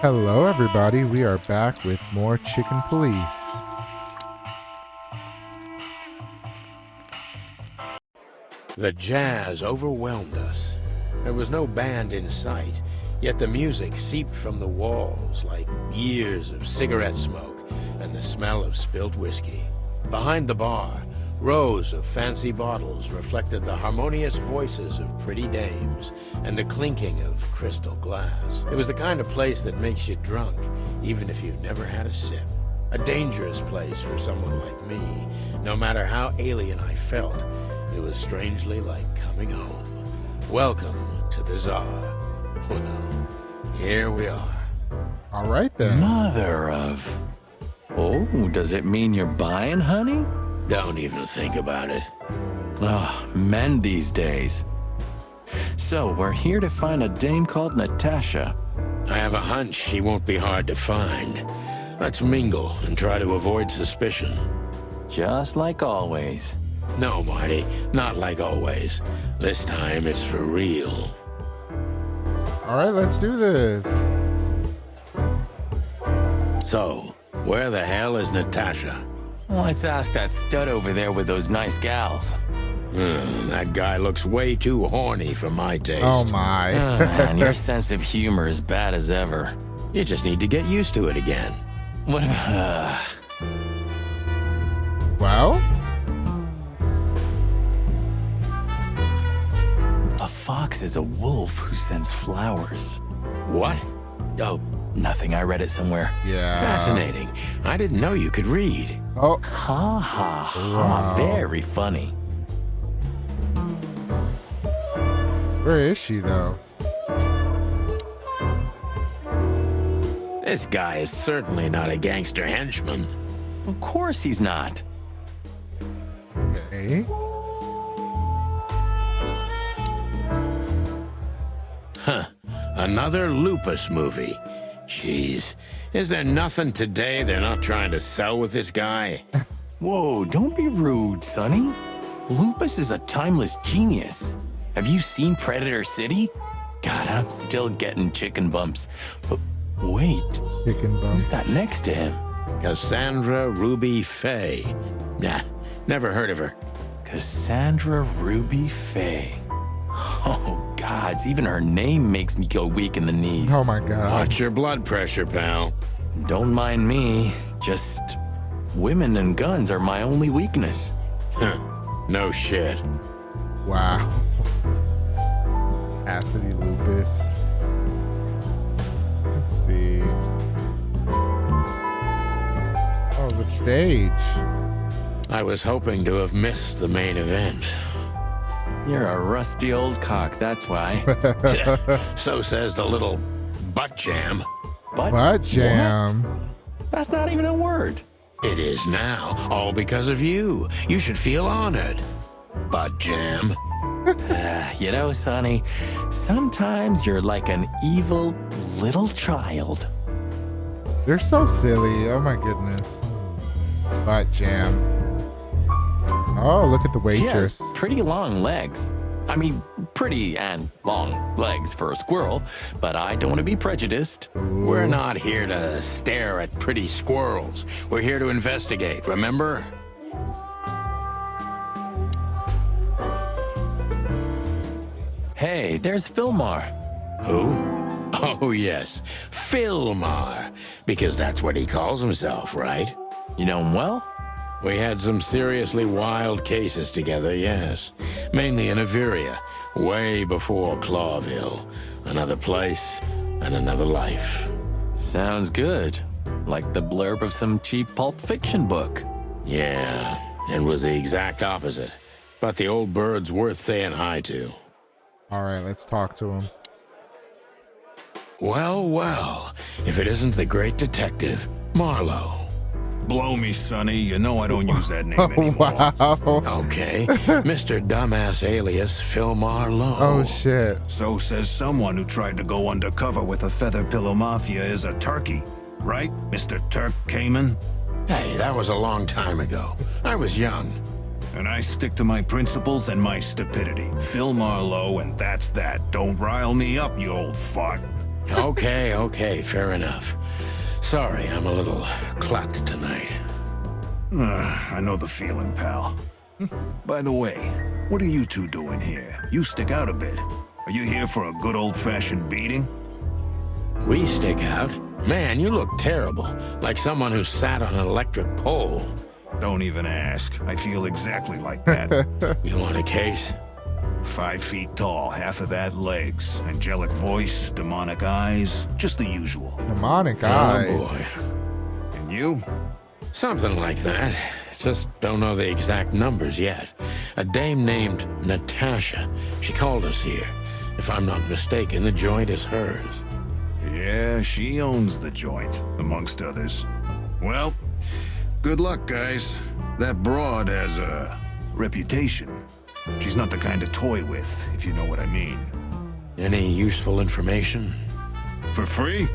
Hello, everybody. We are back with more Chicken Police. The jazz overwhelmed us. There was no band in sight, yet the music seeped from the walls like years of cigarette smoke and the smell of spilt whiskey. Behind the bar, rows of fancy bottles reflected the harmonious voices of pretty dames and the clinking of crystal glass. It was the kind of place that makes you drunk, even if you've never had a sip. A dangerous place for someone like me. No matter how alien I felt, it was strangely like coming home. Welcome to the Czar. Well, here we are. All right, then. Mother of... Oh, does it mean you're buying, honey? Don't even think about it. Oh, men these days. So, we're here to find a dame called Natasha. I have a hunch she won't be hard to find. Let's mingle and try to avoid suspicion. Just like always. No, Marty, not like always. This time it's for real. All right, let's do this. So, where the hell is Natasha? Let's ask that stud over there with those nice gals. That guy looks way too horny for my taste. Oh, my. Man, your sense of humor is bad as ever. You just need to get used to it again. What? Well? A fox is a wolf who sends flowers. What? Oh, nothing. I read it somewhere. Yeah. Fascinating. I didn't know you could read. Oh, Ha ha ha. Wow. Very funny. where is she, though? This guy is certainly not a gangster henchman. Of course he's not. Okay. Huh. Another Lupus movie. Jeez. Is there nothing today they're not trying to sell with this guy? Whoa, don't be rude, Sonny. Lupus is a timeless genius. Have you seen Predator City? God, I'm still getting chicken bumps. But wait, Chicken bumps. who's that next to him? Cassandra Ruby Faye. Nah, never heard of her. Cassandra Ruby Faye. Oh, gods, even her name makes me go weak in the knees. Oh, my God. Watch your blood pressure, pal. Don't mind me, just women and guns are my only weakness. Huh. No shit. Wow. Cassidy Lupus. Let's see. Oh, the stage. I was hoping to have missed the main event. You're a rusty old cock, that's why. So says the little butt jam. But Butt jam. what? That's not even a word. It is now, all because of you. You should feel honored. Butt jam. You know, Sonny, sometimes you're like an evil little child. They're so silly. Oh, my goodness. Butt jam. Oh, look at the He waitress. has pretty long legs. I mean, pretty and long legs for a squirrel, but I don't want to be prejudiced. We're not here to stare at pretty squirrels. We're here to investigate, remember? Hey, there's Filmar. Who? Oh, yes. Filmar. Because that's what he calls himself, right? You know him well? We had some seriously wild cases together, yes. Mainly in Averia, way before Clawville. Another place and another life. Sounds good. Like the blurb of some cheap pulp fiction book. Yeah, it was the exact opposite. But the old bird's worth saying hi to. All right, let's talk to him. Well, well, if it isn't the great detective, Marlowe. Blow me, Sonny. You know I don't use that name Oh, anymore. wow. Okay, Mr. Dumbass alias Phil Marlowe. Oh, shit. So says someone who tried to go undercover with a feather pillow mafia is a turkey. Right, Mr. Turk Cayman? Hey, that was a long time ago. I was young. And I stick to my principles and my stupidity. Phil Marlowe, and that's that. Don't rile me up, you old fart. Okay, fair enough. Sorry, I'm a little clucked tonight. I know the feeling, pal. By the way, what are you two doing here? You stick out a bit. Are you here for a good old-fashioned beating? We stick out? Man, you look terrible. Like someone who sat on an electric pole. Don't even ask. I feel exactly like that. You want a case? 5 feet tall, half of that legs. Angelic voice, demonic eyes, just the usual. Demonic Oh eyes. boy. And you? Something like that. Just don't know the exact numbers yet. A dame named Natasha. She called us here. If I'm not mistaken, the joint is hers. Yeah, she owns the joint, amongst others. Well, good luck, guys. That broad has a reputation. She's not the kind to toy with, if you know what I mean. Any useful information? For free?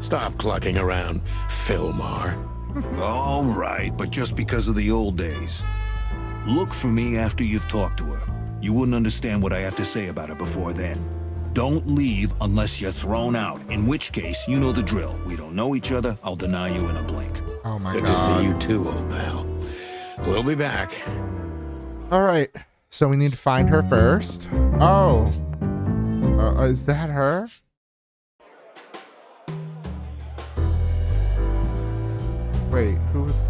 Stop clucking around, Philmar. All right, but just because of the old days. Look for me after you've talked to her. You wouldn't understand what I have to say about her before then. Don't leave unless you're thrown out, in which case, you know the drill. We don't know each other, I'll deny you in a blink. Oh my Good god. to see you too, old pal. We'll be back. All right. So we need to find her first. Oh. Is that her? Wait, who's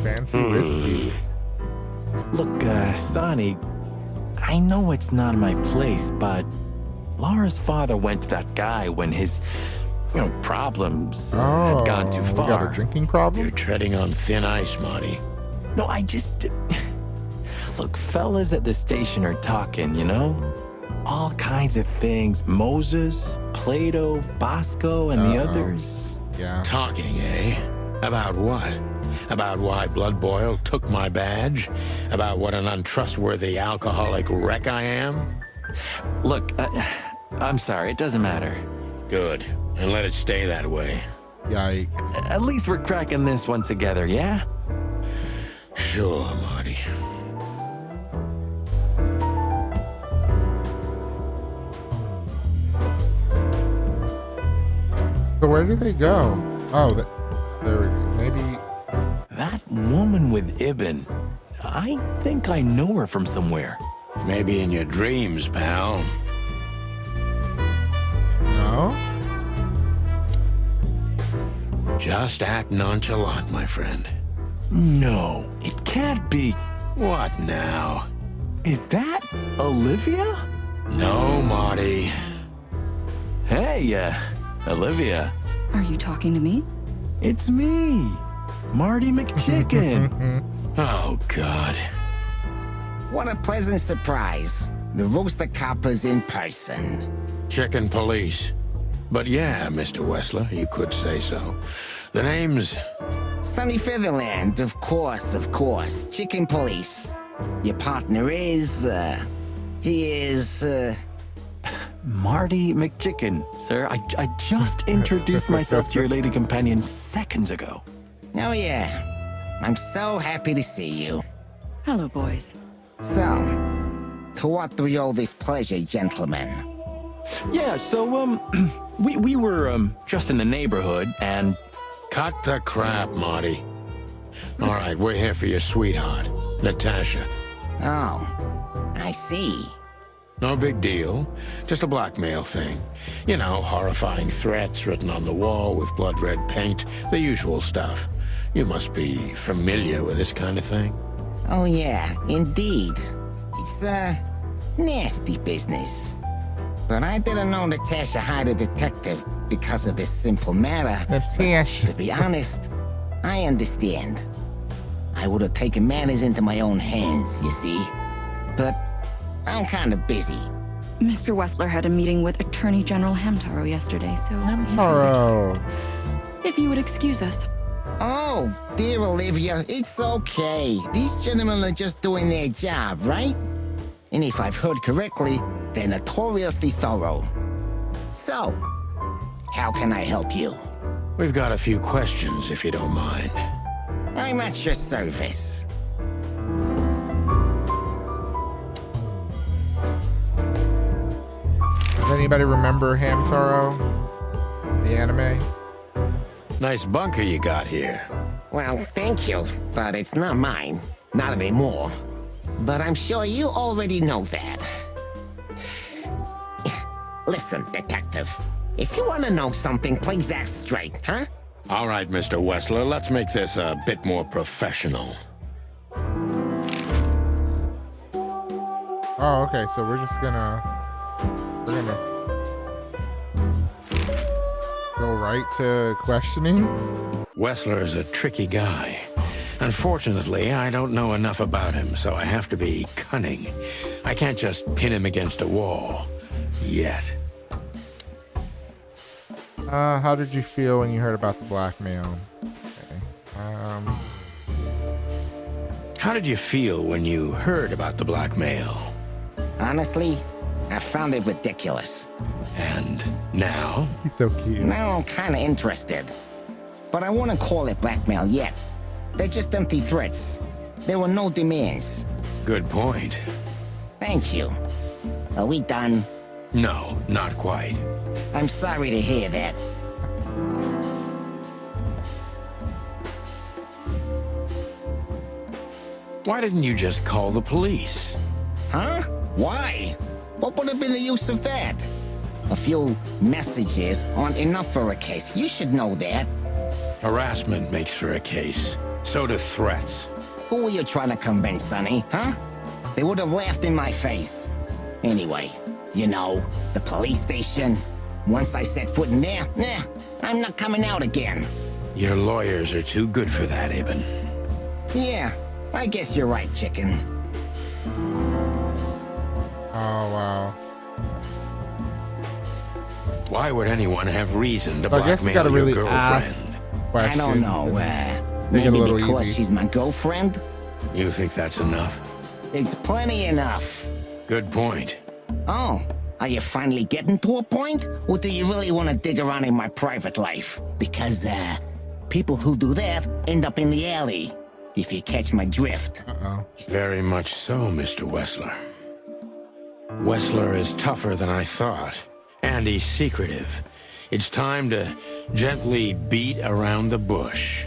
Fancy Whiskey? Look, Sonny, I know it's not my place, but Laura's father went to that guy when his, problems had gone too We got far. a drinking problem? You're treading on thin ice, Marty. No, I just... Look, fellas at the station are talking, All kinds of things. Moses, Plato, Bosco, and the others. Yeah. Talking, eh? About what? About why Blood Boil took my badge? About what an untrustworthy alcoholic wreck I am? Look, I'm sorry, it doesn't matter. Good. And let it stay that way. Yikes. At least we're cracking this one together, yeah? Sure, Marty. So where do they go? Oh, there we go. Maybe. That woman with Ibn, I think I know her from somewhere. Maybe in your dreams, pal. No? Just act nonchalant, my friend. No, it can't be. What now? Is that Olivia? No, Marty. Hey, Olivia. Are you talking to me? It's me, Marty McChicken. Oh, God. What a pleasant surprise. The Rooster Copper's in person. Chicken police. But yeah, Mr. Wessler, you could say so. The name's... Sunny Featherland, of course. Chicken Police. Your partner is, he is, Marty McChicken, sir. I just introduced myself to your lady companion seconds ago. Oh yeah. I'm so happy to see you. Hello, boys. So, to what do we owe this pleasure, gentlemen? Yeah, so, we were, just in the neighborhood, and... Cut the crap, Marty. All right, we're here for your sweetheart, Natasha. Oh, I see. No big deal. Just a blackmail thing. You know, horrifying threats written on the wall with blood-red paint. The usual stuff. You must be familiar with this kind of thing. Oh yeah, indeed. It's, nasty business. But I didn't know Natasha hired a detective because of this simple matter. Natasha. To be honest, I understand. I would have taken matters into my own hands, you see. But I'm kind of busy. Mr. Wessler had a meeting with Attorney General Hamtaro yesterday, so... he's really Taro. tired. If you would excuse us. Oh, dear Olivia, it's okay. These gentlemen are just doing their job, right? And if I've heard correctly, they're notoriously thorough. So, how can I help you? We've got a few questions, if you don't mind. I'm at your service. Does anybody remember Hamtaro? The anime? Nice bunker you got here. Well, thank you, but it's not mine. Not anymore. But I'm sure you already know that. Listen, detective. If you want to know something, please ask straight, huh? All right, Mr. Wessler, let's make this a bit more professional. Oh, okay, so we're gonna go right to questioning. Wessler is a tricky guy. Unfortunately, I don't know enough about him, so I have to be cunning. I can't just pin him against a wall. Yet. How did you feel when you heard about the blackmail? Okay. How did you feel when you heard about the blackmail? Honestly, I found it ridiculous. And now? He's so cute. Now I'm kinda interested. But I wouldn't call it blackmail yet. They're just empty threats. There were no demands. Good point. Thank you. Are we done? No, not quite. I'm sorry to hear that. Why didn't you just call the police? Huh? Why? What would have been the use of that? A few messages aren't enough for a case. You should know that. Harassment makes for a case. So do threats. Who were you trying to convince, Sonny? Huh? They would have laughed in my face. Anyway, you know, the police station. Once I set foot in there, I'm not coming out again. Your lawyers are too good for that, Ibn. Yeah, I guess you're right, chicken. Oh, wow. Why would anyone have reason to So I guess we blackmail gotta your really ask girlfriend? questions. I don't know, Make it a maybe little because easy. she's my girlfriend? You think that's enough? It's plenty enough. Good point. Oh, are you finally getting to a point? Or do you really want to dig around in my private life? Because, people who do that end up in the alley. If you catch my drift. Uh-oh. Very much so, Mr. Wessler. Wessler is tougher than I thought, and he's secretive. It's time to gently beat around the bush.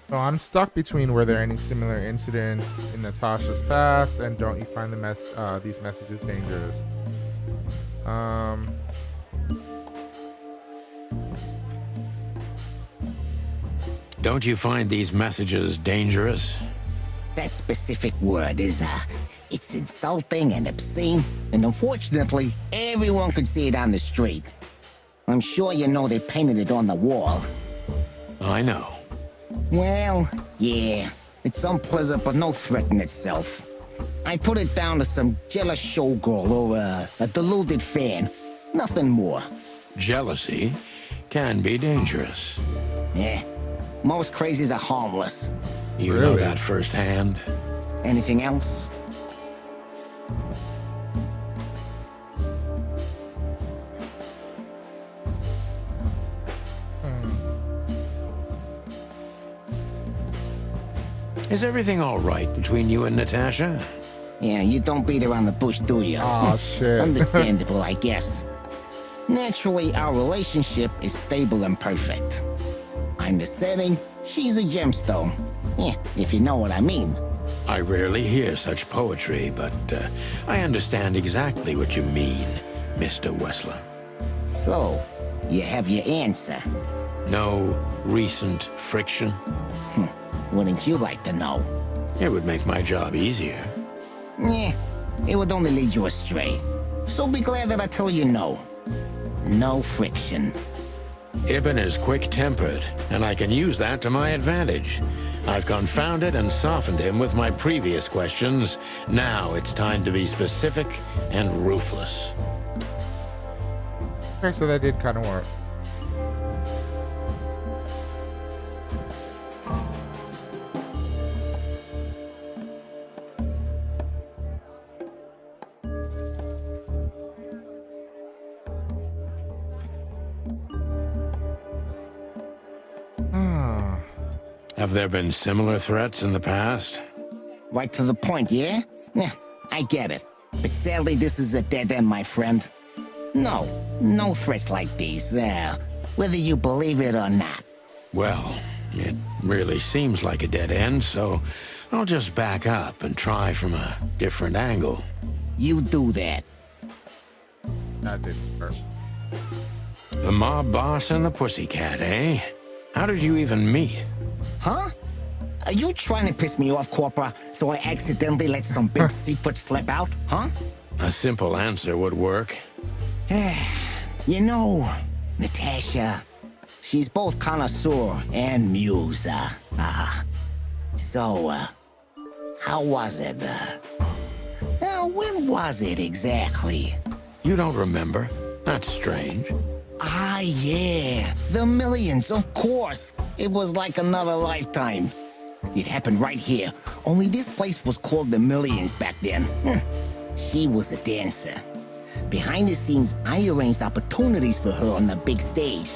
So I'm stuck between were there any similar incidents in Natasha's past and don't you find these messages dangerous? Don't you find these messages dangerous? That specific word is, it's insulting and obscene, and unfortunately, everyone could see it on the street. I'm sure you know they painted it on the wall. I know. Well, yeah, it's unpleasant but no threat in itself. I put it down to some jealous showgirl or a deluded fan. Nothing more. Jealousy can be dangerous. Yeah, most crazies are harmless. You know Really? that firsthand. Anything else? Is everything all right between you and Natasha? Yeah, you don't beat around the bush, do you? Oh, shit. Understandable, I guess. Naturally, our relationship is stable and perfect. I'm the setting, she's the gemstone. Yeah, if you know what I mean. I rarely hear such poetry, but I understand exactly what you mean, Mr. Wessler. So, you have your answer. No recent friction? Wouldn't you like to know? It would make my job easier. Yeah, it would only lead you astray. So be glad that I tell you no. No friction. Ibn is quick-tempered, and I can use that to my advantage. I've confounded and softened him with my previous questions. Now it's time to be specific and ruthless. Okay, so that did kind of work. Have there been similar threats in the past? Right to the point, yeah? Yeah, I get it. But sadly, this is a dead end, my friend. No threats like these, whether you believe it or not. Well, it really seems like a dead end, so I'll just back up and try from a different angle. You do that. That didn't work. The mob boss and the pussycat, eh? How did you even meet? Huh? Are you trying to piss me off, Corpora, so I accidentally let some big secret slip out, huh? A simple answer would work. You know, Natasha, she's both connoisseur and muse. So, how was it? When was it exactly? You don't remember? That's strange. Ah, yeah. The millions, of course. It was like another lifetime. It happened right here. Only this place was called the Millions back then. She was a dancer. Behind the scenes, I arranged opportunities for her on the big stage.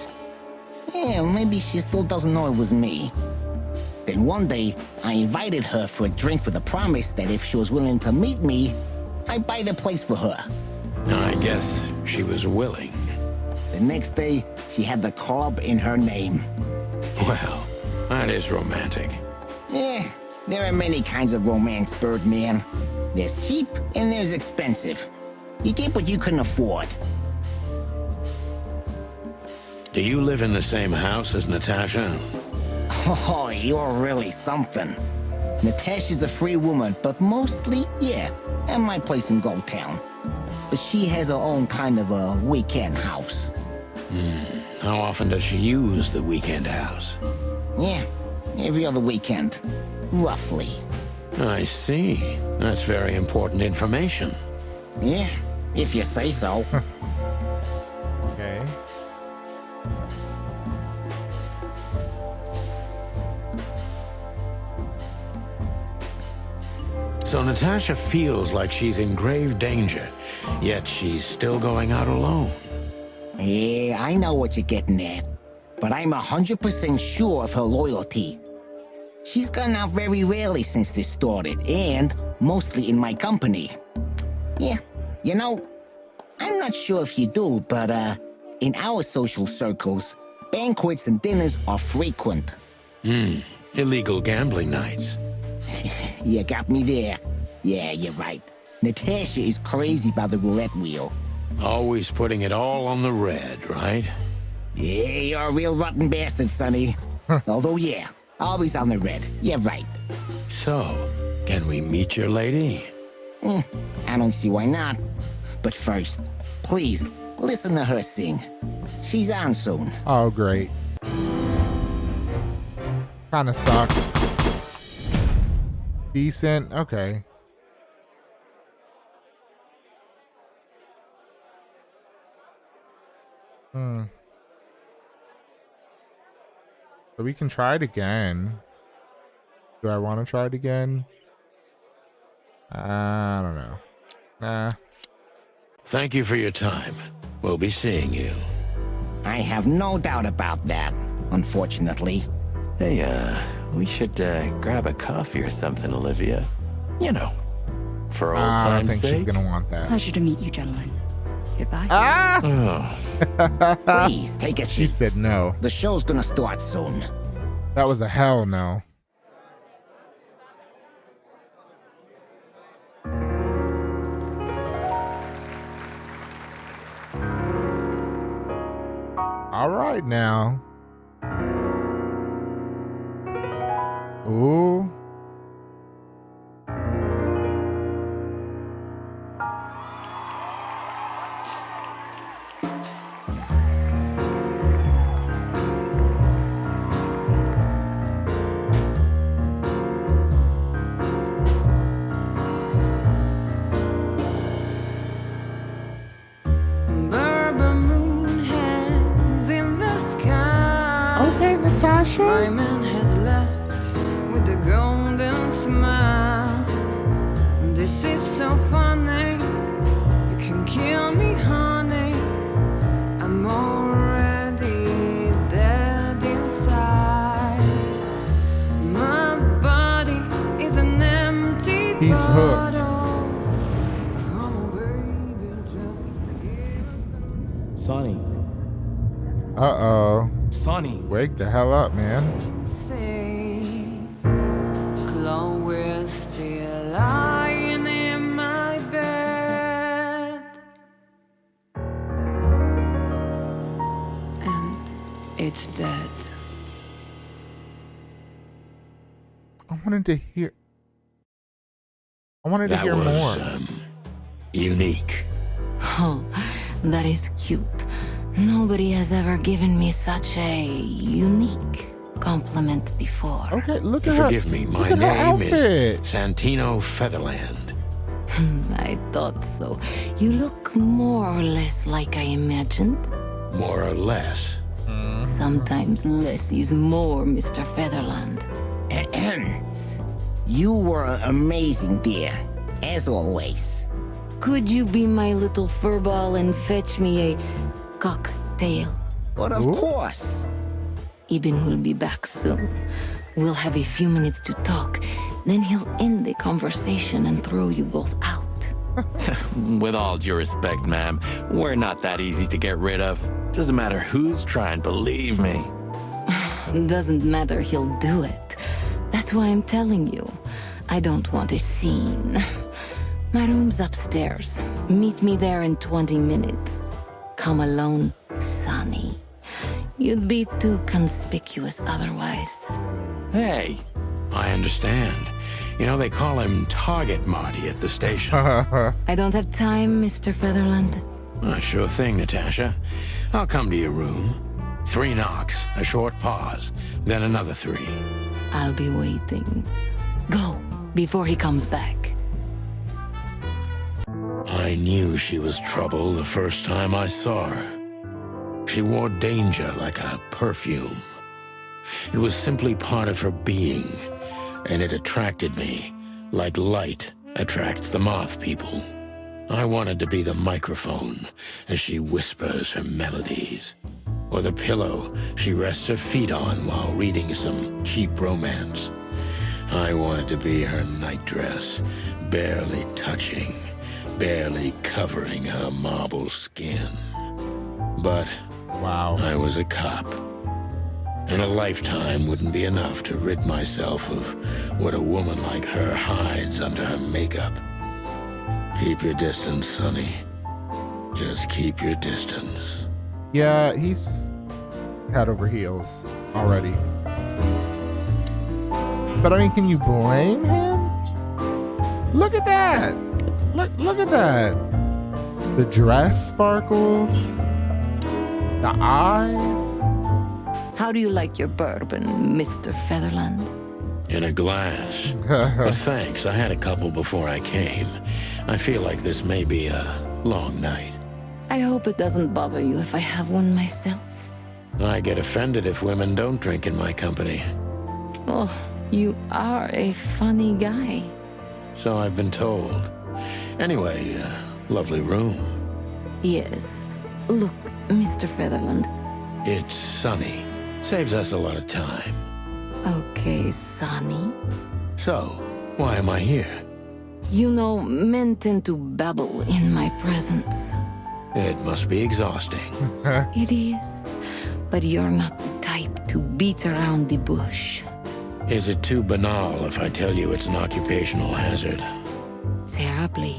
Yeah, maybe she still doesn't know it was me. Then one day, I invited her for a drink with a promise that if she was willing to meet me, I'd buy the place for her. I guess she was willing. The next day, she had the club in her name. Well, that is romantic. Yeah, there are many kinds of romance, Birdman. There's cheap and there's expensive. You get what you can afford. Do you live in the same house as Natasha? Oh, you're really something. Natasha's a free woman, but mostly, yeah, at my place in Gold Town. But she has her own kind of a weekend house. How often does she use the weekend house? Yeah, every other weekend, roughly. I see. That's very important information. Yeah, if you say so. Okay. So Natasha feels like she's in grave danger, yet she's still going out alone. Yeah, I know what you're getting at. But I'm 100% sure of her loyalty. She's gone out very rarely since this started, and mostly in my company. Yeah, you know, I'm not sure if you do, but in our social circles, banquets and dinners are frequent. Illegal gambling nights. You got me there. Yeah, you're right. Natasha is crazy about the roulette wheel. Always putting it all on the red, right? Yeah, you're a real rotten bastard, Sonny. Although, yeah, always on the red. You're right. So, can we meet your lady? I don't see why not. But first, please, listen to her sing. She's on soon. Oh, great. Kind of sucked. Decent. Okay. So we can try it again. Do I want to try it again? I don't know. Nah. Thank you for your time. We'll be seeing you. I have no doubt about that, unfortunately. Hey, we should grab a coffee or something, Olivia. You know, for old I don't time's think sake. she's gonna want that. Pleasure to meet you, gentlemen. Goodbye. Ah! Oh, Please, take a She seat. said no. The show's gonna start soon. That was a hell no. All right now. Ooh. Bourbon moon hangs in the sky. Okay, Natasha. My man has left with a golden smile. This is so funny. You can kill me, honey. I'm already dead inside. hooked. Come on, baby, just give us Sonny. Uh-oh. Sonny. Wake the hell up, man. say, Chloe's still lying in my bed, and it's dead. I wanted to hear That was, more. unique. Oh, that is cute. Nobody has ever given me such a unique compliment before. Okay, look at her. Forgive me, my look at her name is outfit. Santino Featherland. I thought so. You look more or less like I imagined. More or less. Sometimes less is more, Mr. Featherland. Ahem. You were amazing, dear. As always. Could you be my little furball and fetch me a cocktail? But of Ooh. course. Ibn will be back soon. We'll have a few minutes to talk. Then he'll end the conversation and throw you both out. With all due respect, ma'am, we're not that easy to get rid of. Doesn't matter who's trying, believe me. Doesn't matter, he'll do it. That's why I'm telling you. I don't want a scene. My room's upstairs. Meet me there in 20 minutes. Come alone, Sonny. You'd be too conspicuous otherwise. Hey, I understand. You know, they call him Target Marty at the station. I don't have time, Mr. Featherland. Sure thing, Natasha. I'll come to your room. 3 knocks, a short pause, then another 3. I'll be waiting. Go, before he comes back. I knew she was trouble the first time I saw her. She wore danger like a perfume. It was simply part of her being, and it attracted me, like light attracts the moth people. I wanted to be the microphone as she whispers her melodies, or the pillow she rests her feet on while reading some cheap romance. I wanted to be her nightdress, barely touching, barely covering her marble skin. But Wow. I was a cop, and a lifetime wouldn't be enough to rid myself of what a woman like her hides under her makeup. Keep your distance, Sonny. Just keep your distance. Yeah, he's head over heels already. But I mean, can you blame him? Look at that. Look at that. The dress sparkles. The eyes. How do you like your bourbon, Mr. Featherland? In a glass. But thanks, I had a couple before I came. I feel like this may be a long night. I hope it doesn't bother you if I have one myself. I get offended if women don't drink in my company. Oh, you are a funny guy. So I've been told. Anyway, lovely room. Yes. Look, Mr. Featherland. It's sunny. Saves us a lot of time. Okay, Sonny. So, why am I here? You know, men tend to babble in my presence. It must be exhausting. It is. But you're not the type to beat around the bush. Is it too banal if I tell you it's an occupational hazard? Terribly.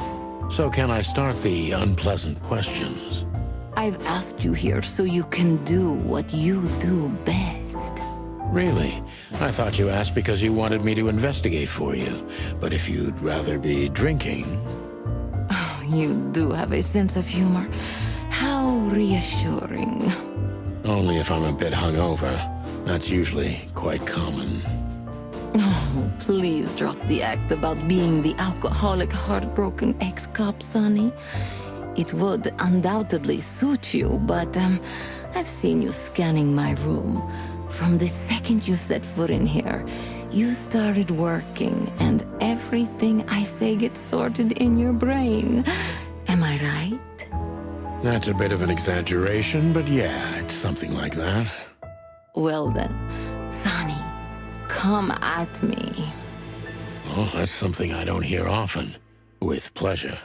So can I start the unpleasant questions? I've asked you here so you can do what you do best. Really? I thought you asked because you wanted me to investigate for you. But if you'd rather be drinking... Oh, you do have a sense of humor. How reassuring. Only if I'm a bit hungover. That's usually quite common. Oh, please drop the act about being the alcoholic, heartbroken ex-cop, Sonny. It would undoubtedly suit you, but I've seen you scanning my room. From the second you set foot in here, you started working, and everything I say gets sorted in your brain. Am I right? That's a bit of an exaggeration, but yeah, it's something like that. Well then, Sonny, come at me. Oh, that's something I don't hear often. With pleasure.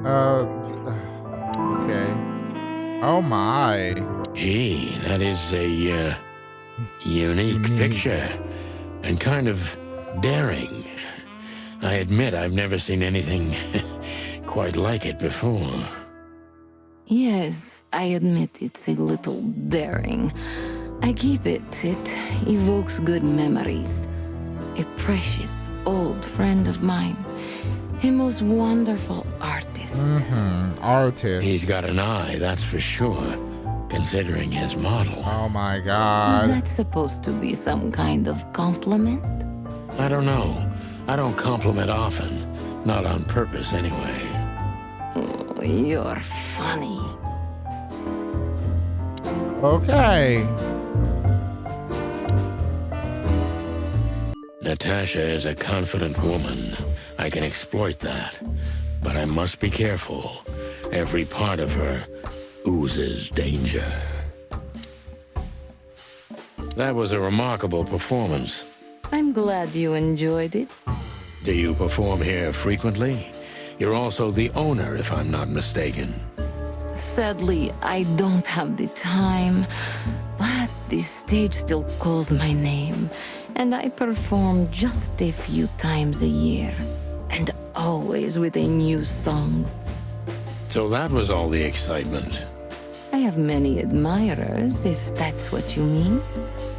Okay. Oh my. Gee, that is a, unique picture. And kind of daring. I admit I've never seen anything quite like it before. Yes, I admit it's a little daring. I keep it. It evokes good memories. A precious old friend of mine. A most wonderful artist. Artist. He's got an eye, that's for sure, considering his model. Oh my Is god. that supposed to be some kind of compliment? I don't know. I don't compliment often. Not on purpose, anyway. Oh, you're funny. Okay. Natasha is a confident woman. I can exploit that. But I must be careful. Every part of her oozes danger. That was a remarkable performance. I'm glad you enjoyed it. Do you perform here frequently? You're also the owner, if I'm not mistaken. Sadly, I don't have the time, but the stage still calls my name, and I perform just a few times a year, and always with a new song. So that was all the excitement. I have many admirers, if that's what you mean.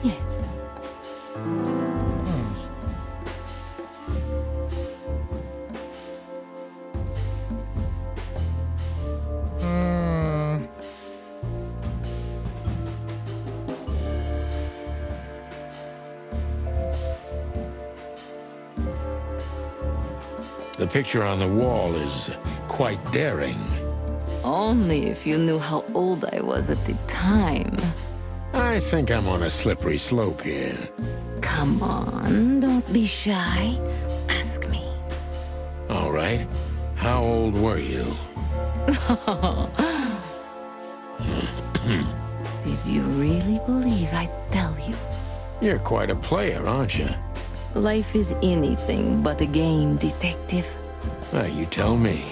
Yes. The picture on the wall is quite daring. Only if you knew how old I was at the time. I think I'm on a slippery slope here. Come on, don't be shy. Ask me. All right. How old were you? Did you really believe I'd tell you? You're quite a player, aren't you? Life is anything but a game, detective. Well, you tell me.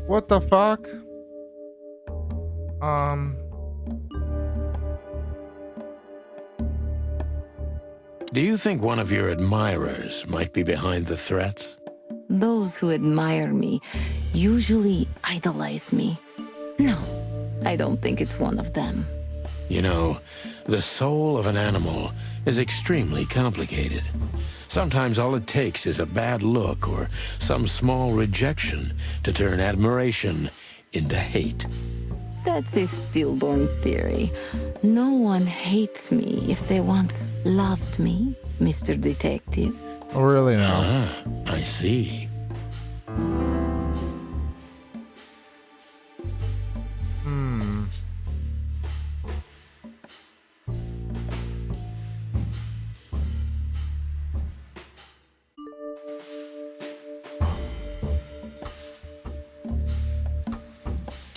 What the fuck? Do you think one of your admirers might be behind the threats? Those who admire me usually idolize me. No, I don't think it's one of them. You know, the soul of an animal is extremely complicated. Sometimes all it takes is a bad look or some small rejection to turn admiration into hate. That's a stillborn theory. No one hates me if they once loved me, Mr. Detective. Oh, really now? Ah, I see.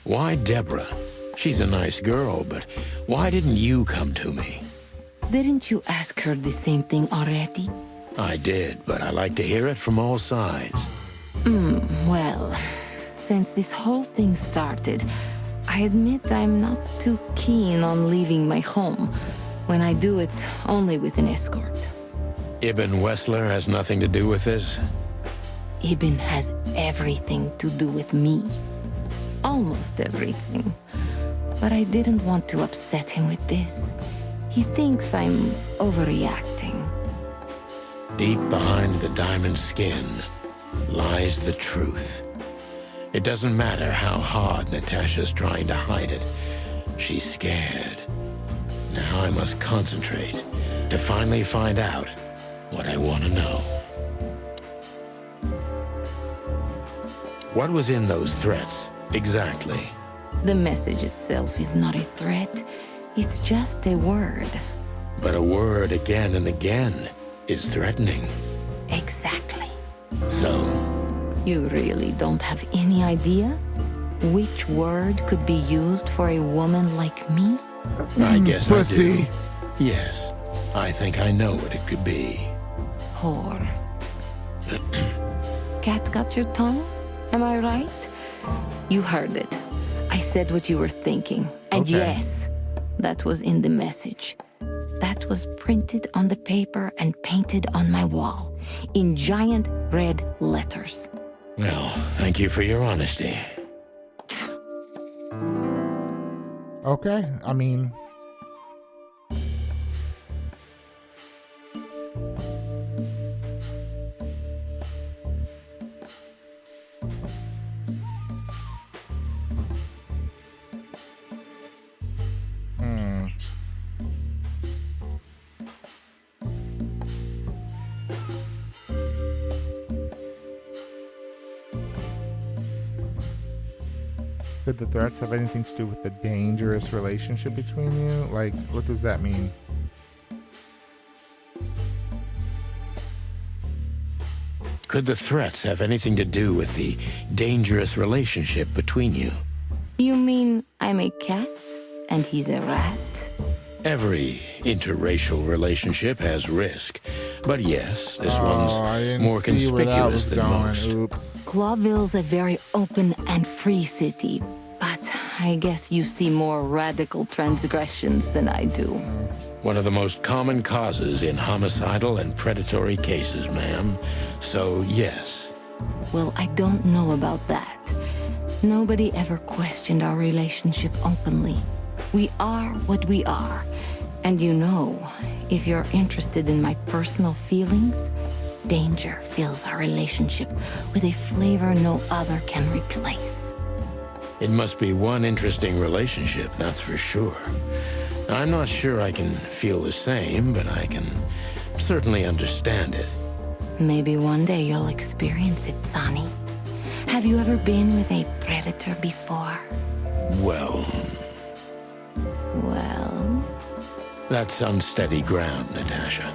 Why Deborah? She's a nice girl, but why didn't you come to me? Didn't you ask her the same thing already? I did, but I like to hear it from all sides. Well, since this whole thing started, I admit I'm not too keen on leaving my home. When I do, it's only with an escort. Ibn Wessler has nothing to do with this? Ibn has everything to do with me. Almost everything. But I didn't want to upset him with this. He thinks I'm overreacting. Deep behind the diamond skin lies the truth. It doesn't matter how hard Natasha's trying to hide it. She's scared. Now I must concentrate to finally find out what I want to know. What was in those threats, exactly? The message itself is not a threat. It's just a word. But a word again and again is threatening. Exactly. So, You really don't have any idea? which word could be used for a woman like me? I guess pussy. I do. Yes, I think I know what it could be. Whore. Cat got your tongue? Am I right? You heard it. I said what you were thinking. And Okay. yes, that was in the message. That was printed on the paper and painted on my wall in giant red letters. Well, thank you for your honesty. Okay, I mean, could the threats have anything to do with the dangerous relationship between you? Like, what does that mean? Could the threats have anything to do with the dangerous relationship between you? You mean I'm a cat and he's a rat? Every interracial relationship has risk. But yes, this I one's didn't more see where that was conspicuous than going. most. Oops. Clawville's a very open and free city, but I guess you see more radical transgressions than I do. One of the most common causes in homicidal and predatory cases, ma'am. So, yes. Well, I don't know about that. Nobody ever questioned our relationship openly. We are what we are. And you know, if you're interested in my personal feelings, danger fills our relationship with a flavor no other can replace. It must be one interesting relationship, that's for sure. I'm not sure I can feel the same, but I can certainly understand it. Maybe one day you'll experience it, Sonny. Have you ever been with a predator before? Well, Well, that's unsteady ground, Natasha.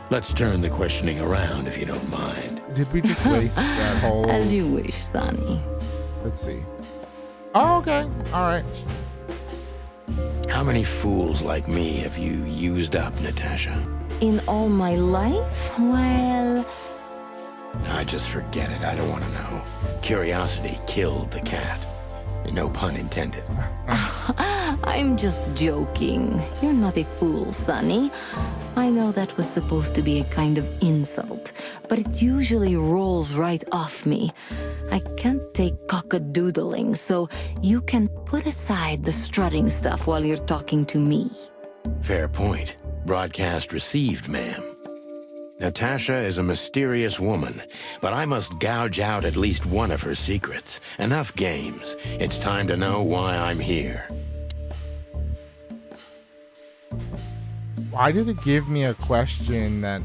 Let's turn the questioning around, if you don't mind. Did we just waste that whole... as you wish, Sonny. Let's see. Oh, okay. All right. How many fools like me have you used up, Natasha? In all my life? Well, I just forget it. I don't want to know. Curiosity killed the cat. No pun intended. I'm just joking. You're not a fool, Sonny. I know that was supposed to be a kind of insult, but it usually rolls right off me. I can't take cockadoodling, so you can put aside the strutting stuff while you're talking to me. Fair point. Broadcast received, ma'am. Natasha is a mysterious woman, but I must gouge out at least one of her secrets. Enough games. It's time to know why I'm here. Why did it give me a question that...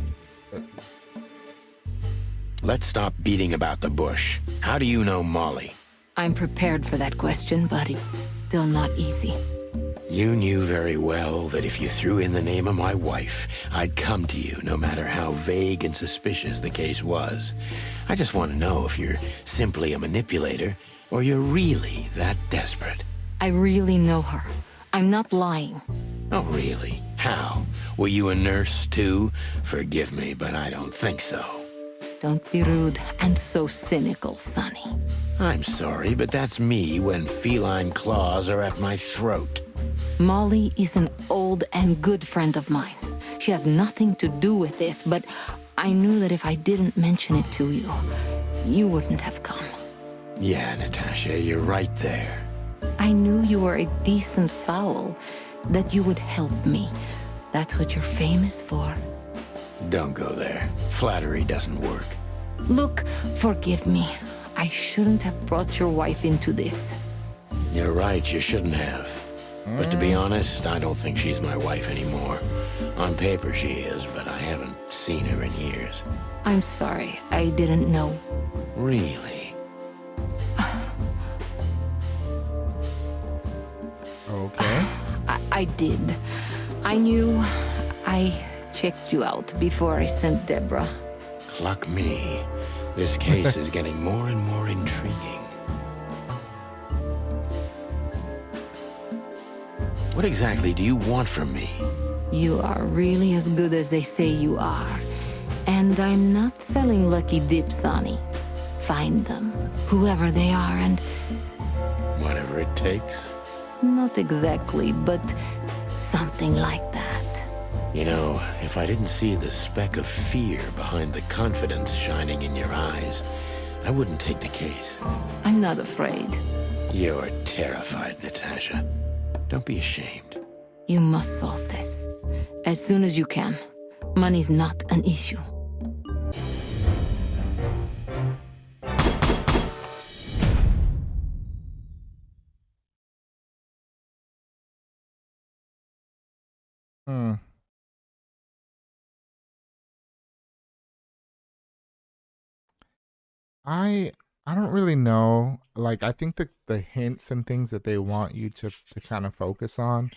Let's stop beating about the bush. How do you know Molly? I'm prepared for that question, but it's still not easy. You knew very well that if you threw in the name of my wife, I'd come to you, no matter how vague and suspicious the case was. I just want to know if you're simply a manipulator, or you're really that desperate. I really know her. I'm not lying. Oh, really? How? Were you a nurse, too? Forgive me, but I don't think so. Don't be rude and so cynical, Sonny. I'm sorry, but that's me when feline claws are at my throat. Molly is an old and good friend of mine. She has nothing to do with this, but I knew that if I didn't mention it to you, you wouldn't have come. Yeah, Natasha, you're right there. I knew you were a decent fowl, that you would help me. That's what you're famous for. Don't go there. Flattery doesn't work. Look, forgive me. I shouldn't have brought your wife into this. You're right, you shouldn't have. But to be honest, I don't think she's my wife anymore. On paper she is, but I haven't seen her in years. I'm sorry, I didn't know. Really? Okay. I did. I knew. I checked you out before I sent Deborah. Luck me. This case is getting more and more intriguing. What exactly do you want from me? You are really as good as they say you are. And I'm not selling lucky dips, Sonny. Find them, whoever they are, and Whatever it takes. not exactly, but something like that. You know, if I didn't see the speck of fear behind the confidence shining in your eyes, I wouldn't take the case. I'm not afraid. You're terrified, Natasha. Don't be ashamed. You must solve this. As soon as you can. Money's not an issue. Hmm. I don't really know. Like, I think the hints and things that they want you to kind of focus on,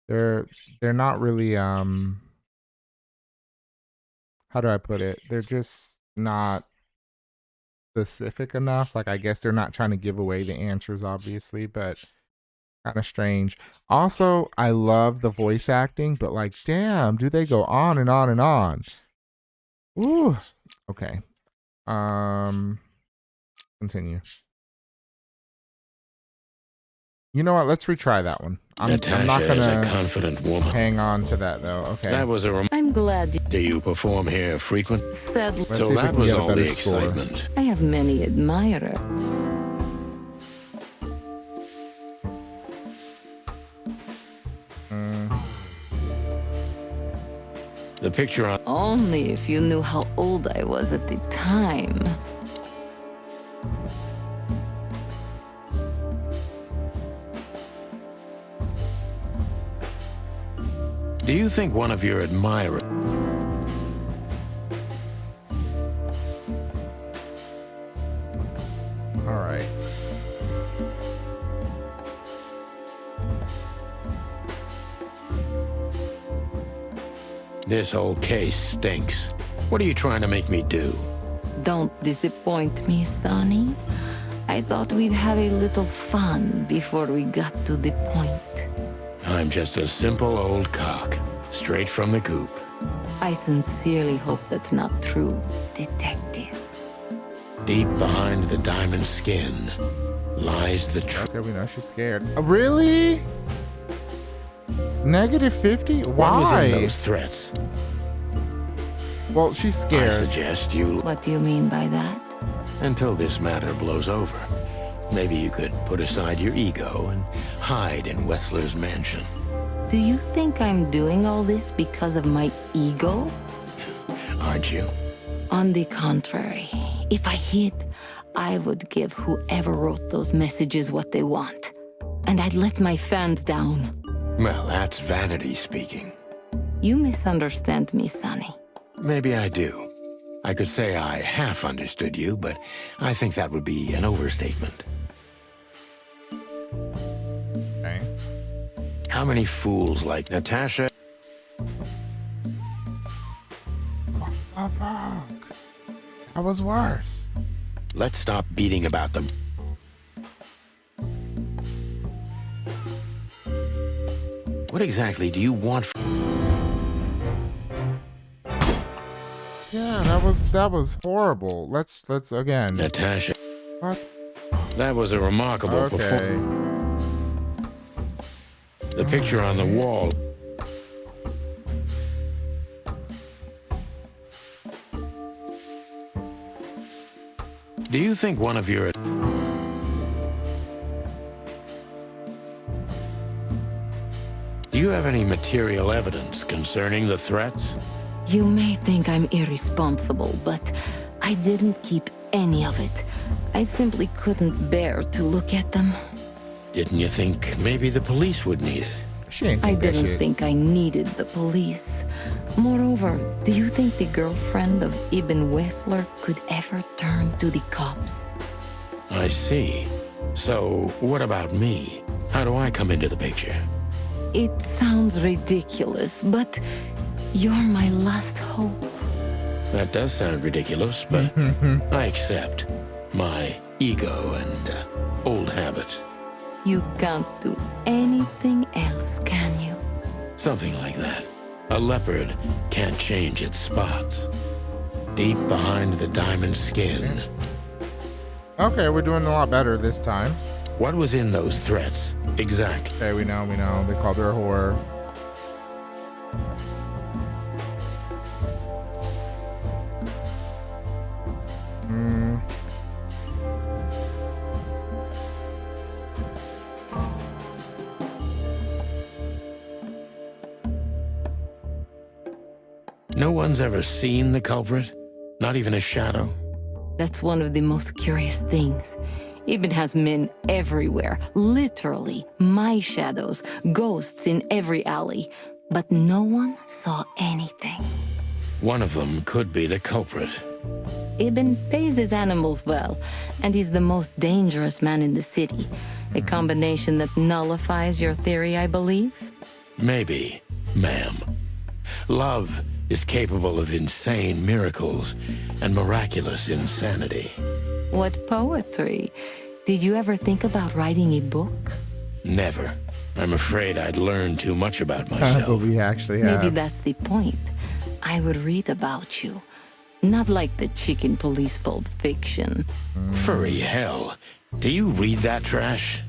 they're not really how do I put it? They're just not specific enough. Like, I guess they're not trying to give away the answers, obviously, but kind of strange. Also, I love the voice acting, but like, damn, do they go on and on and on? Ooh. Okay. Continue. You know what? Let's retry that one. I'm not Natasha is a gonna confident woman. hang on to that though. Okay. That was a I'm glad you Do you perform here frequent? said Let's So see if we that can was get a all better the score. excitement. I have many admirers. The picture on Only if you knew how old I was at the time. Do you think one of your admirers... All right. This whole case stinks. What are you trying to make me do? Don't disappoint me, Sonny. I thought we'd have a little fun before we got to the point. I'm just a simple old cock, straight from the coop. I sincerely hope that's not true, Detective. Deep behind the diamond skin lies the truth. Okay, we know she's scared. Really? -50? What was Why? in those threats? Well, she's I scared. suggest you, What do you mean by that? until this matter blows over, maybe you could put aside your ego and hide in Wessler's mansion. Do you think I'm doing all this because of my ego? Aren't you? On the contrary, if I hid, I would give whoever wrote those messages what they want. And I'd let my fans down. Well, that's vanity speaking. You misunderstand me, Sonny. Maybe I do. I could say I half understood you, but I think that would be an overstatement. Okay. How many fools like Natasha? Oh, fuck. That was worse. Let's stop beating about them. What exactly do you want from... Yeah, that was horrible. Let's again. Natasha? What? That was a remarkable performance. Okay. The picture on the wall. Do you think one of your... Do you have any material evidence concerning the threats? You may think I'm irresponsible, but I didn't keep any of it. I simply couldn't bear to look at them. Didn't you think maybe the police would need it? She ain't I think that didn't shit. think I needed the police. Moreover, do you think the girlfriend of Ibn Wessler could ever turn to the cops? I see. So, what about me? How do I come into the picture? It sounds ridiculous, but you're my last hope. That does sound ridiculous, but I accept my ego and old habits. You can't do anything else, can Something like that. A leopard can't change its spots. Deep behind the diamond skin. Okay, we're doing a lot better this time. What was in those threats? Exactly. Okay, we know. They called her a whore. No one's ever seen the culprit? Not even a shadow? That's one of the most curious things. Ibn has men everywhere, literally, my shadows, ghosts in every alley. But no one saw anything. One of them could be the culprit. Ibn pays his animals well, and he's the most dangerous man in the city. A combination that nullifies your theory, I believe? Maybe, ma'am. Love is capable of insane miracles and miraculous insanity. What poetry. Did you ever think about writing a book? Never. I'm afraid I'd learn too much about But myself. we actually have. Maybe that's the point. I would read about you. Not like the chicken police pulp fiction. Furry hell. Do you read that trash?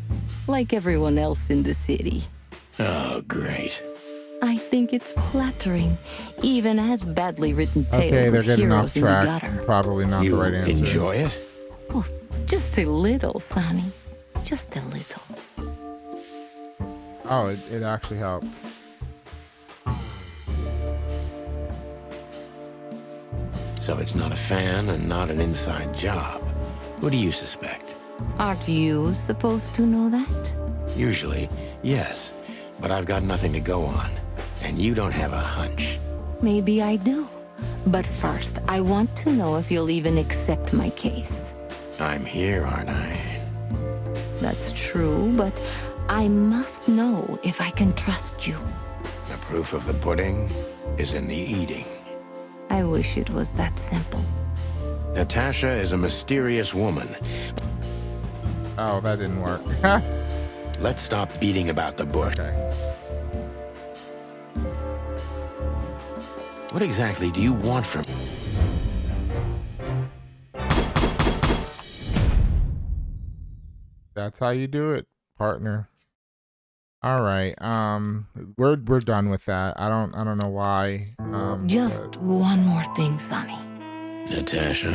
Like everyone else in the city. Oh, great. I think it's flattering, even as badly written tales Okay, they're of getting off heroes in the track. gutter. Probably not the You right answer. enjoy it? Oh, just a little, Sonny. Just a little. Oh, it actually helped. So it's not a fan and not an inside job. Who do you suspect? Aren't you supposed to know that? Usually, yes. But I've got nothing to go on. And you don't have a hunch. Maybe I do. But first, I want to know if you'll even accept my case. I'm here, aren't I? That's true, but I must know if I can trust you. The proof of the pudding is in the eating. I wish it was that simple. Natasha is a mysterious woman. Oh, that didn't work. Let's stop beating about the bush. Okay. What exactly do you want from me? That's how you do it, partner. All right. We're done with that. I don't know why. Just but- one more thing, Sonny. Natasha?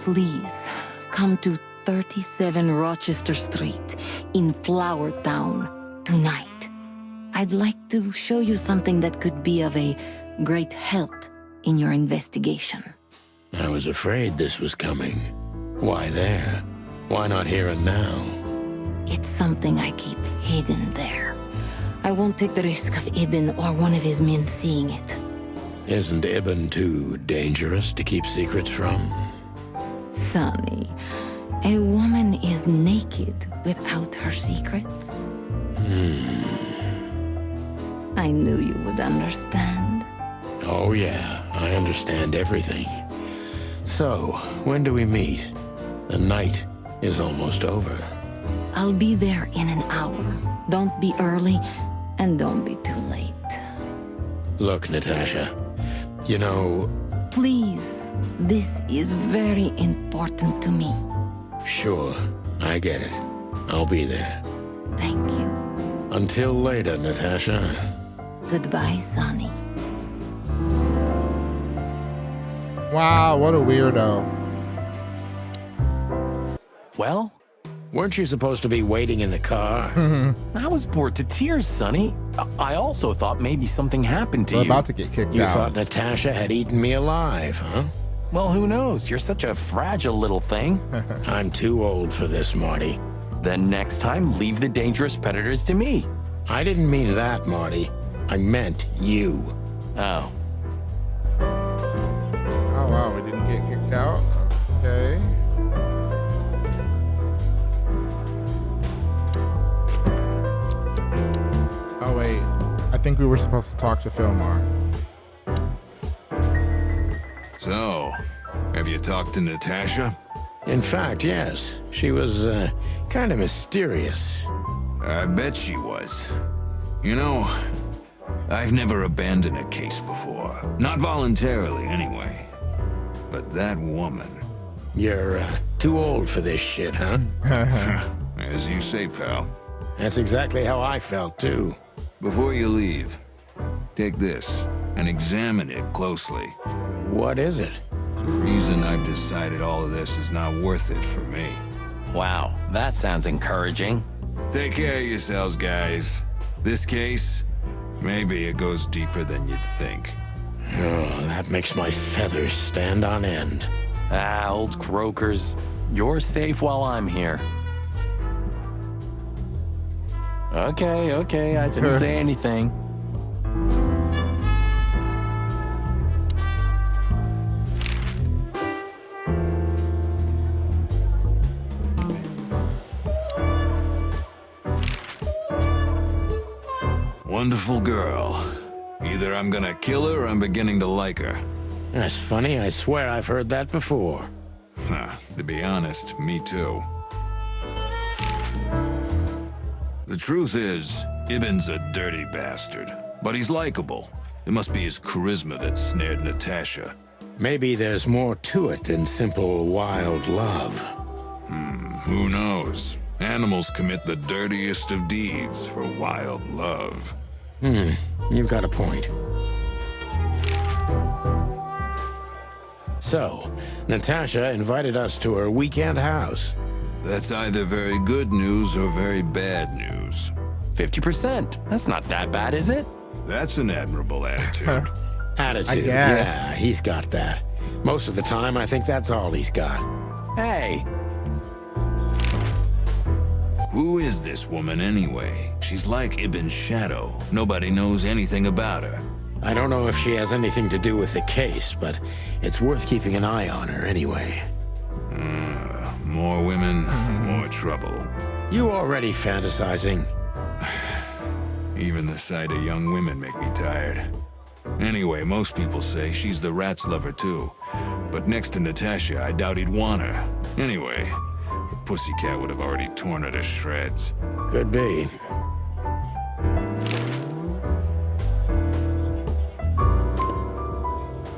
Please, come to 37 Rochester Street in Flower Town tonight. I'd like to show you something that could be of a great help in your investigation. I was afraid this was coming. Why there? Why not here and now? It's something I keep hidden there. I won't take the risk of Ibn or one of his men seeing it. Isn't Ibn too dangerous to keep secrets from? Sonny, a woman is naked without her secrets. I knew you would understand. Oh yeah, I understand everything. So, when do we meet? The night is almost over. I'll be there in an hour. Don't be early, and don't be too late. Look, Natasha, you know, Please, this is very important to me. sure, I get it. I'll be there. Thank you. Until later, Natasha. Goodbye, Sonny. Wow, what a weirdo. Well, Weren't you supposed to be waiting in the car? I was bored to tears, Sonny. I also thought maybe something happened to We're you. about to get kicked You out. thought Natasha had eaten me alive, huh? Well, who knows? You're such a fragile little thing. I'm too old for this, Marty. Then next time, leave the dangerous predators to me. I didn't mean that, Marty. I meant you. Oh. Oh wow, we didn't get kicked out. Okay. Oh wait, I think we were supposed to talk to Philmar. So, have you talked to Natasha? In fact, yes. She was, kind of mysterious. I bet she was. You know, I've never abandoned a case before. Not voluntarily, anyway. But that woman... You're too old for this shit, huh? As you say, pal. That's exactly how I felt, too. Before you leave, take this and examine it closely. What is it? The reason I've decided all of this is not worth it for me. Wow, that sounds encouraging. Take care of yourselves, guys. This case, maybe it goes deeper than you'd think. Oh, that makes my feathers stand on end. Ah, old croakers. You're safe while I'm here. Okay, I didn't say anything. Wonderful girl. Either I'm gonna kill her or I'm beginning to like her. That's funny. I swear I've heard that before. Huh, to be honest, me too. The truth is, Ibn's a dirty bastard, but he's likable. It must be his charisma that snared Natasha. Maybe there's more to it than simple wild love. Who knows? Animals commit the dirtiest of deeds for wild love. You've got a point. So, Natasha invited us to her weekend house. That's either very good news or very bad news. 50%. That's not that bad, is it? That's an admirable attitude. Attitude, I guess. yeah, he's got that. Most of the time, I think that's all he's got. Hey, Who is this woman anyway? She's like Ibn's shadow. Nobody knows anything about her. I don't know if she has anything to do with the case, but it's worth keeping an eye on her anyway. More women, more trouble. You already fantasizing? Even the sight of young women make me tired. Anyway, most people say she's the rat's lover too. But next to Natasha, I doubt he'd want her. Anyway, the pussycat would have already torn her to shreds. Could be.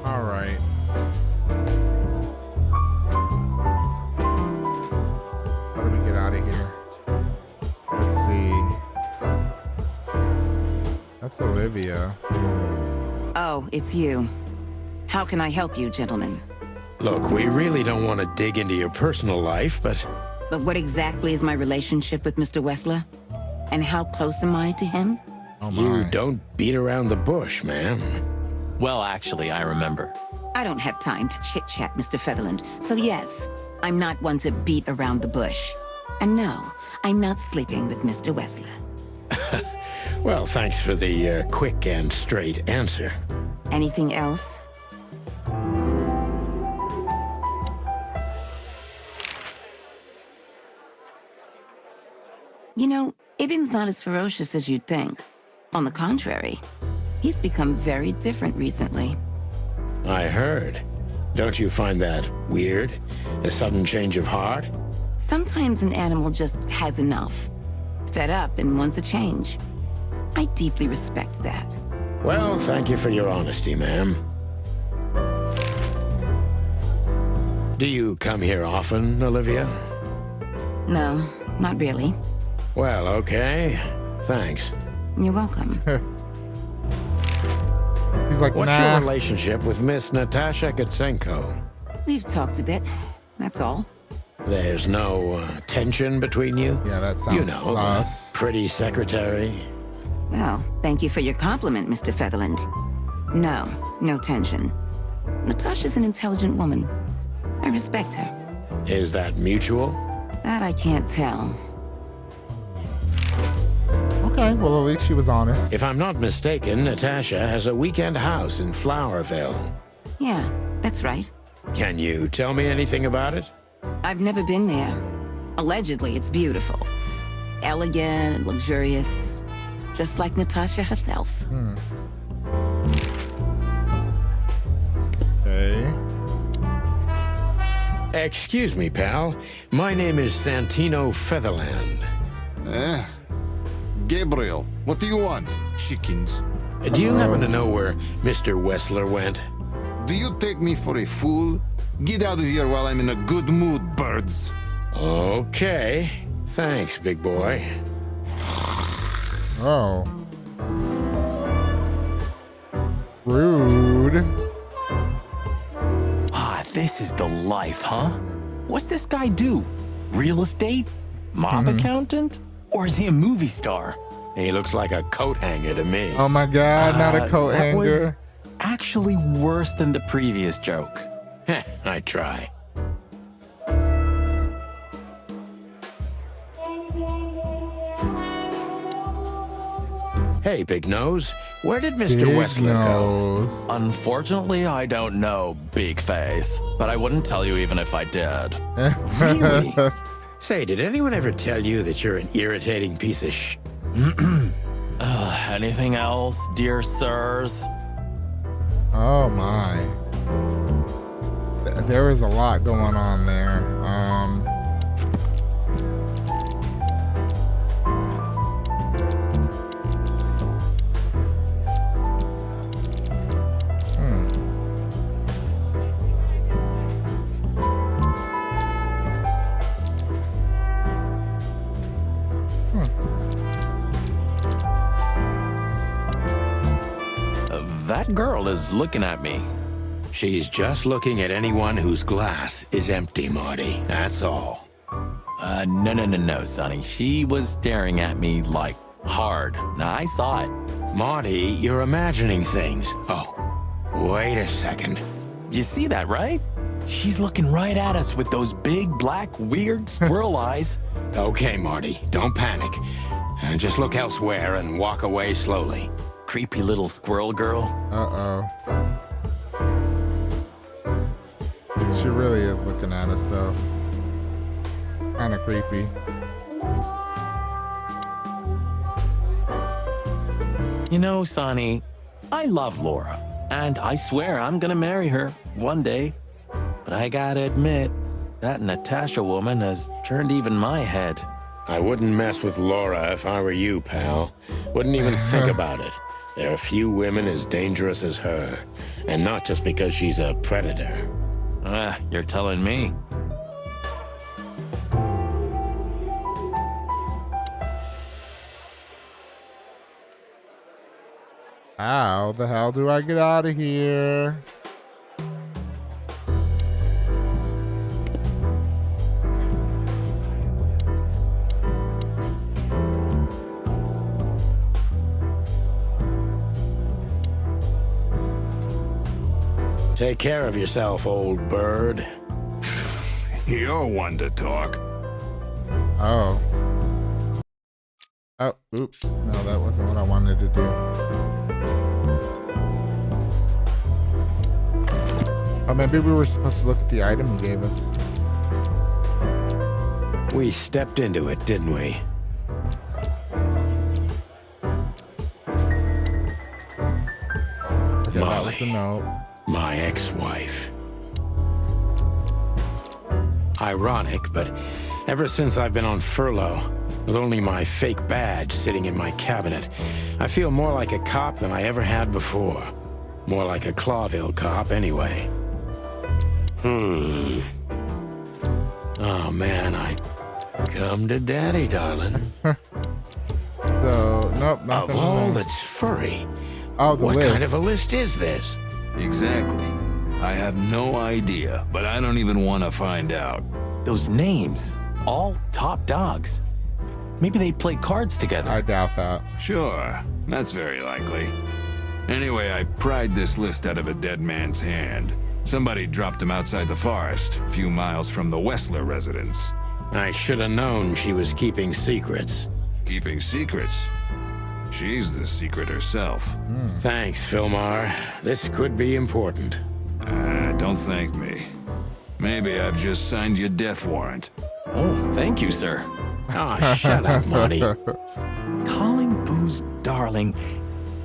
All right. How do we get out of here? Let's see. That's Olivia. Oh, it's you. How can I help you, gentlemen? Look, we really don't want to dig into your personal life, but But what exactly is my relationship with Mr. Wessler? And how close am I to him? Oh you my. don't beat around the bush, man. well, actually, I remember. I don't have time to chit-chat, Mr. Featherland. So yes, I'm not one to beat around the bush. And no, I'm not sleeping with Mr. Wessler. Well, thanks for the quick and straight answer. Anything else? You know, Ibn's not as ferocious as you'd think. On the contrary, he's become very different recently. I heard. Don't you find that weird? A sudden change of heart? Sometimes an animal just has enough. Fed up and wants a change. I deeply respect that. Well, thank you for your honesty, ma'am. Do you come here often, Olivia? No, not really. Well, okay. Thanks. You're welcome. He's like, What's nah. your relationship with Miss Natasha Gutsenko? We've talked a bit, that's all. There's no tension between you? Yeah, that sounds You know, the sus. pretty secretary. Well, thank you for your compliment, Mr. Featherland. No, no tension. Natasha's an intelligent woman. I respect her. Is that mutual? That I can't tell. Okay, well, at least she was honest. If I'm not mistaken, Natasha has a weekend house in Flowerville. Yeah, that's right. Can you tell me anything about it? I've never been there. Allegedly, it's beautiful. Elegant and luxurious. Just like Natasha herself. Okay. Excuse me, pal. My name is Santino Featherland. Gabriel, what do you want? Chickens. Do you happen to know where Mr. Wessler went? Do you take me for a fool? Get out of here while I'm in a good mood, birds. Okay. Thanks, big boy. Oh. Rude. Ah, this is the life, huh? What's this guy do? Real estate? Mob accountant? Or is he a movie star? He looks like a coat hanger to me. Oh my God, not a coat that was hanger. actually worse than the previous joke. I try. Hey, Big Nose. Where did Mr. Big Wessler go? nose. Unfortunately, I don't know, Big Faith. But I wouldn't tell you even if I did. Really? Say, did anyone ever tell you that you're an irritating piece of sh... Anything else, dear sirs? Oh my. There is a lot going on there. That girl is looking at me. She's just looking at anyone whose glass is empty, Marty. That's all. No, Sonny. She was staring at me like hard. Now, I saw it. Marty, you're imagining things. Oh, wait a second. You see that, right? She's looking right at us with those big, black, weird squirrel eyes. Okay, Marty, don't panic. And just look elsewhere and walk away slowly. Creepy little squirrel girl. Uh-oh. She really is looking at us, though. Kind of creepy. You know, Sonny, I love Laura. And I swear I'm gonna marry her one day. But I gotta admit, that Natasha woman has turned even my head. I wouldn't mess with Laura if I were you, pal. Wouldn't even think about it. There are few women as dangerous as her. And not just because she's a predator. You're telling me. How the hell do I get out of here? Take care of yourself, old bird. You're one to talk. Oh. Oh, oops. No, that wasn't what I wanted to do. Oh, maybe we were supposed to look at the item he gave us. We stepped into it, didn't we? Okay, that was a note. My ex-wife. Ironic, but ever since I've been on furlough, with only my fake badge sitting in my cabinet, I feel more like a cop than I ever had before. More like a Clawville cop, anyway. Oh, man, I come to daddy, darling. So, nope, Of nothing. all that's furry, Oh, the what list. kind of a list is this? Exactly. I have no idea, but I don't even want to find out. Those names, all top dogs. Maybe they play cards together. I doubt that. Sure, that's very likely. Anyway, I pried this list out of a dead man's hand. Somebody dropped him outside the forest, a few miles from the Wessler residence. I should have known she was keeping secrets. Keeping secrets? She's the secret herself. Thanks, Filmar. This could be important. Don't thank me. Maybe I've just signed your death warrant. Oh, thank you, sir. Oh, shut up, Marty. Calling booze darling,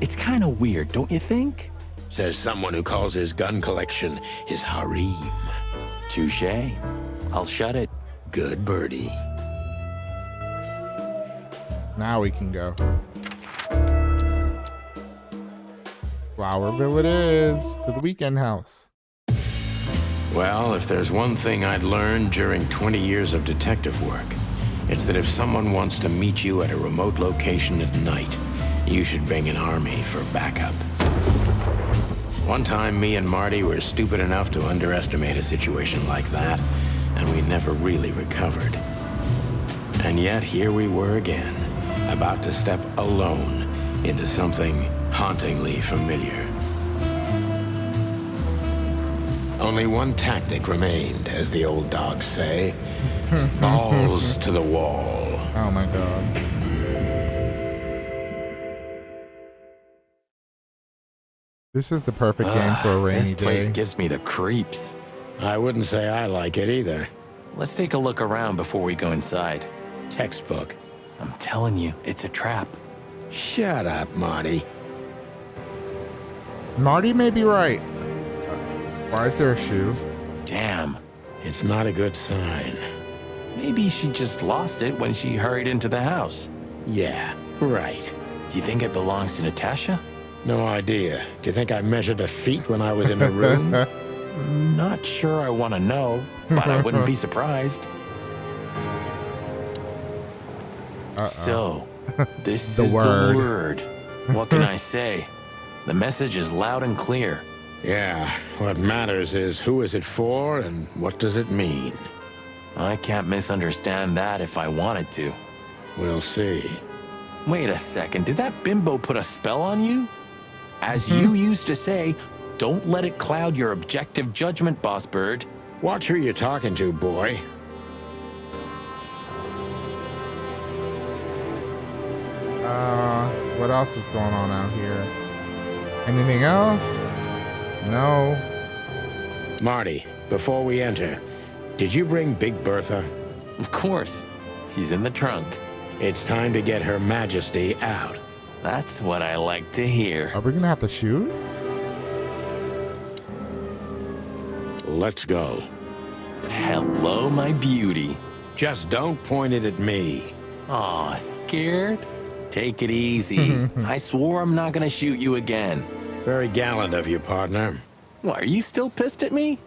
it's kind of weird, don't you think? Says someone who calls his gun collection his harem. Touché. I'll shut it. Good birdie. Now we can go. Flowerville it is. To the weekend house. Well, if there's one thing I'd learned during 20 years of detective work, it's that if someone wants to meet you at a remote location at night, you should bring an army for backup. One time, me and Marty were stupid enough to underestimate a situation like that, and we never really recovered. And yet, here we were again, about to step alone into something hauntingly familiar. Only one tactic remained, as the old dogs say. Balls to the wall. Oh my god. This is the perfect game for a rainy This place day. gives me the creeps. I wouldn't say I like it either. Let's take a look around before we go inside. Textbook. I'm telling you, it's a trap. Shut up, Marty. Marty may be right. Why is there a shoe? Damn. It's not a good sign. Maybe she just lost it when she hurried into the house. Yeah, right. Do you think it belongs to Natasha? No idea. Do you think I measured her feet when I was in her room? Not sure I want to know, but I wouldn't be surprised. So, this The is word. the word. What can I say? The message is loud and clear. Yeah, what matters is who is it for and what does it mean? I can't misunderstand that if I wanted to. We'll see. Wait a second, did that bimbo put a spell on you? As you used to say, don't let it cloud your objective judgment, Boss Bird. Watch who you're talking to, boy. What else is going on out here? Anything else? No. Marty, before we enter, did you bring Big Bertha? Of course. She's in the trunk. It's time to get Her Majesty out. That's what I like to hear. Are we gonna have to shoot? Let's go. Hello, my beauty. Just don't point it at me. Aw, scared? Take it easy. I swore I'm not gonna shoot you again. Very gallant of you, partner. What, are you still pissed at me?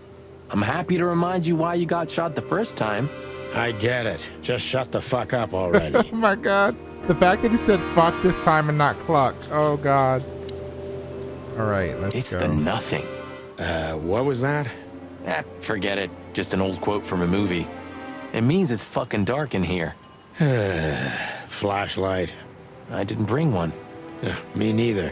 I'm happy to remind you why you got shot the first time. I get it. Just shut the fuck up already. Oh my god. The fact that he said fuck this time and not cluck. Oh god. Alright, let's It's go. the nothing. What was that? Forget it. Just an old quote from a movie. It means it's fucking dark in here. Flashlight. I didn't bring one. Me neither.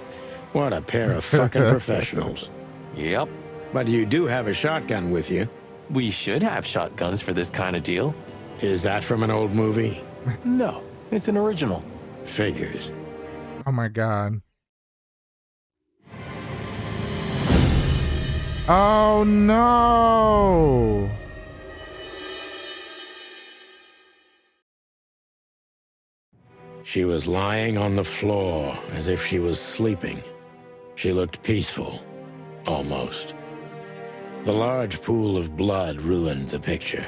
What a pair of fucking professionals. Yep. But you do have a shotgun with you. We should have shotguns for this kind of deal. Is that from an old movie? No, it's an original. Figures. Oh my god. Oh no. She was lying on the floor as if she was sleeping. She looked peaceful, almost. The large pool of blood ruined the picture.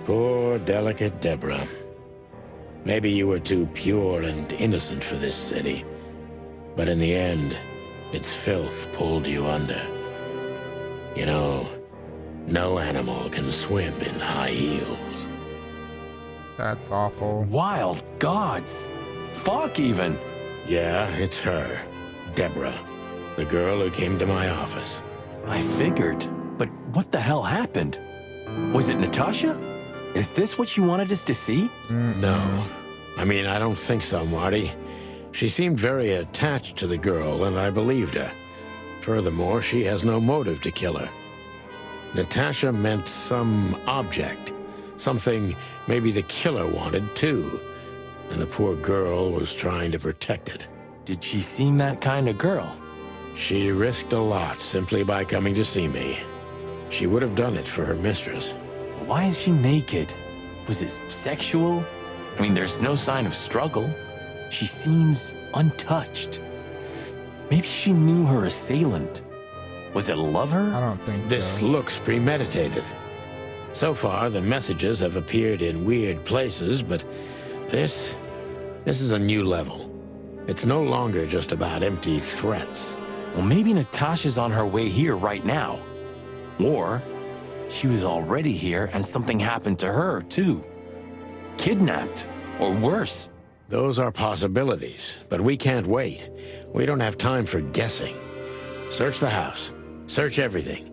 Poor, delicate Deborah. Maybe you were too pure and innocent for this city, but in the end, its filth pulled you under. You know, no animal can swim in high heels. That's awful. Wild gods. Fuck even. Yeah, it's her, Deborah, the girl who came to my office. I figured, but what the hell happened? Was it Natasha? Is this what you wanted us to see? No. I mean, I don't think so, Marty. She seemed very attached to the girl, and I believed her. Furthermore, she has no motive to kill her. Natasha meant some object. Something maybe the killer wanted, too. And the poor girl was trying to protect it. Did she seem that kind of girl? She risked a lot simply by coming to see me. She would have done it for her mistress. Why is she naked? Was it sexual? I mean, there's no sign of struggle. She seems untouched. Maybe she knew her assailant. Was it a lover? I don't think This so. looks premeditated. So far, the messages have appeared in weird places, but this is a new level. It's no longer just about empty threats. Well, maybe Natasha's on her way here right now. Or she was already here and something happened to her, too. Kidnapped, or worse. Those are possibilities, but we can't wait. We don't have time for guessing. Search the house. Search everything.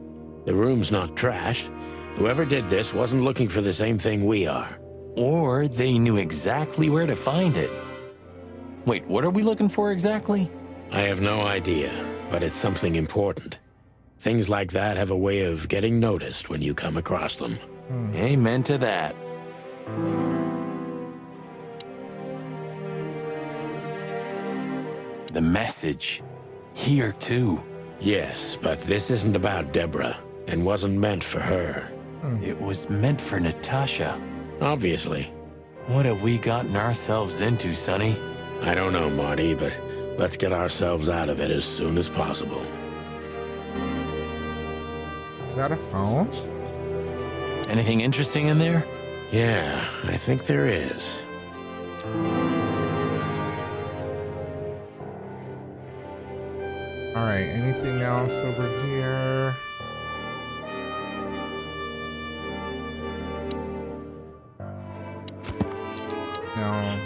The room's not trashed. Whoever did this wasn't looking for the same thing we are. Or they knew exactly where to find it. Wait, what are we looking for exactly? I have no idea, but it's something important. Things like that have a way of getting noticed when you come across them. Amen to that. The message. Here, too. Yes, but this isn't about Deborah, and wasn't meant for her. It was meant for Natasha. Obviously. What have we gotten ourselves into, Sonny? I don't know, Marty, but let's get ourselves out of it as soon as possible. Is that a phone? Anything interesting in there? Yeah, I think there is. All right, anything else over here? No.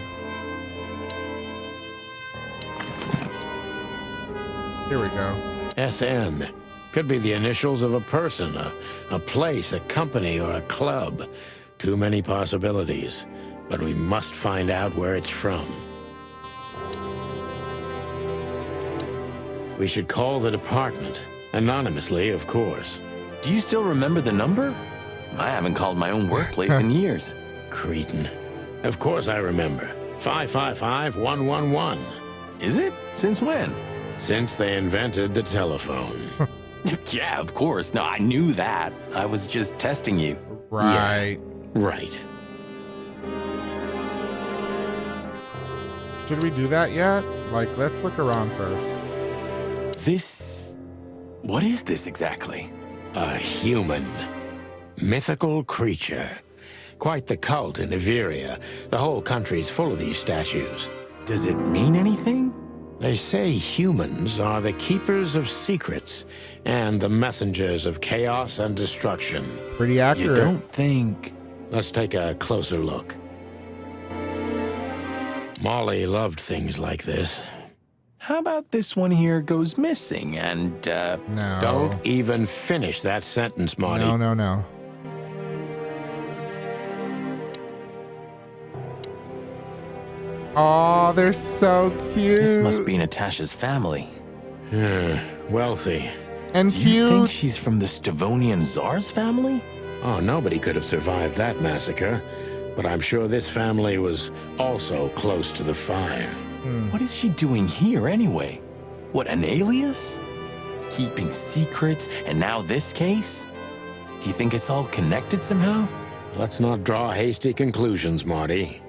Here we go. SN. Could be the initials of a person, a place, a company, or a club. Too many possibilities. But we must find out where it's from. We should call the department. Anonymously, of course. Do you still remember the number? I haven't called my own workplace in years. Cretin. Of course I remember. 555-111. Is it? Since when? Since they invented the telephone. Yeah, of course. No, I knew that. I was just testing you. Right. Right. Should we do that yet? Like, let's look around first. This... What is this exactly? A human. Mythical creature. Quite the cult in Iveria. The whole country's full of these statues. Does it mean anything? They say humans are the keepers of secrets and the messengers of chaos and destruction. Pretty accurate. You don't think... Let's take a closer look. Molly loved things like this. How about this one here goes missing and, No. Don't even finish that sentence, Marty. No. Oh, they're so cute. This must be Natasha's family. Wealthy. And Do you think cute. she's from the Stavonian Tsar's family? Oh, nobody could have survived that massacre. But I'm sure this family was also close to the fire. What is she doing here anyway? What, an alias? Keeping secrets, and now this case? Do you think it's all connected somehow? Let's not draw hasty conclusions, Marty.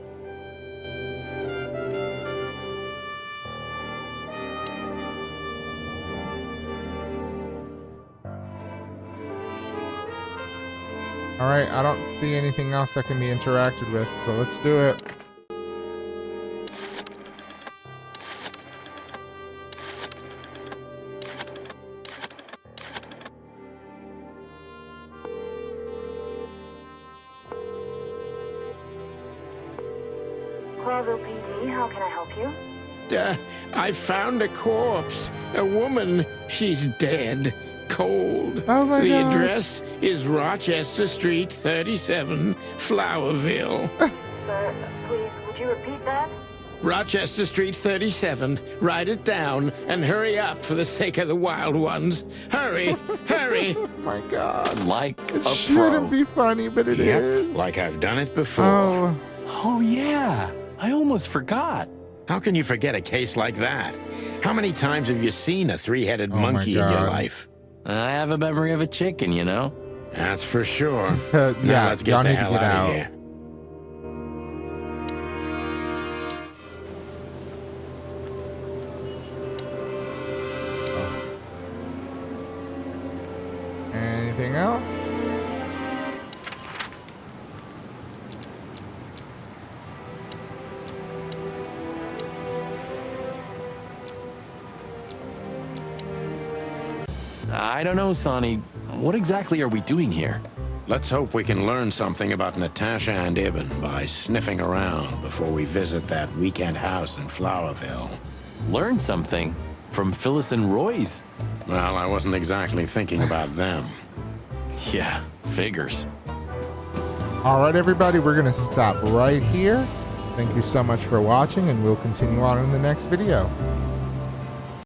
All right, I don't see anything else that can be interacted with, so let's do it. Clarville PD, how can I help you? I found a corpse. A woman. She's dead. Cold. Oh my The God. address is Rochester Street, 37, Flowerville. Sir, please, would you repeat that? Rochester Street, 37. Write it down and hurry up for the sake of the wild ones. Hurry, hurry. Oh my God. Like It a shouldn't pro. be funny, but it is. Like I've done it before. Oh, Oh yeah, I almost forgot. How can you forget a case like that? How many times have you seen a three-headed Oh my monkey in your God. life? I have a memory of a chicken, you know? That's for sure. yeah. Now let's y'all get the need to hell get out out. of here. Anything else? I don't know, Sonny. What exactly are we doing here? Let's hope we can learn something about Natasha and Ibn by sniffing around before we visit that weekend house in Flowerville. Learn something? From Phyllis and Roy's? Well, I wasn't exactly thinking about them. Yeah, figures. All right, everybody, we're going to stop right here. Thank you so much for watching, and we'll continue on in the next video.